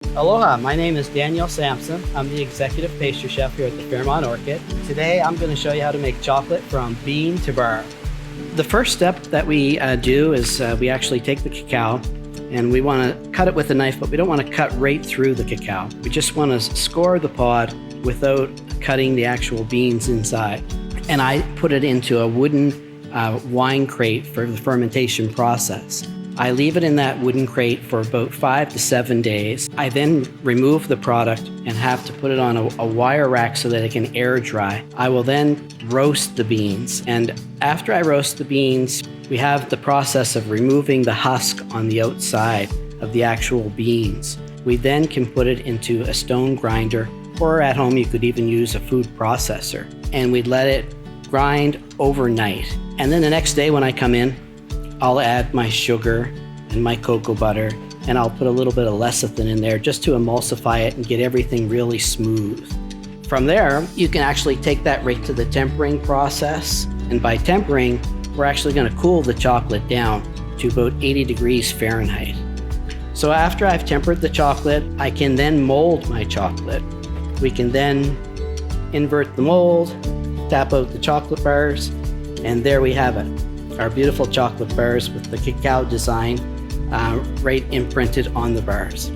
Aloha, my name is Daniel Sampson. I'm the executive pastry chef here at the Fairmont Orchid. Today I'm going to show you how to make chocolate from bean to bar. The first step that we do is we actually take the cacao and we want to cut it with a knife, but we don't want to cut right through the cacao. We just want to score the pod without cutting the actual beans inside. And I put it into a wooden wine crate for the fermentation process. I leave it in that wooden crate for about 5 to 7 days. I then remove the product and have to put it on a wire rack so that it can air dry. I will then roast the beans. And after I roast the beans, we have the process of removing the husk on the outside of the actual beans. We then can put it into a stone grinder, or at home you could even use a food processor. And we'd let it grind overnight. And then the next day when I come in, I'll add my sugar and my cocoa butter, and I'll put a little bit of lecithin in there just to emulsify it and get everything really smooth. From there, you can actually take that right to the tempering process. And by tempering, we're actually going to cool the chocolate down to about 80 degrees Fahrenheit. So after I've tempered the chocolate, I can then mold my chocolate. We can then invert the mold, tap out the chocolate bars, and there we have it. Our beautiful chocolate bars with the cacao design right imprinted on the bars.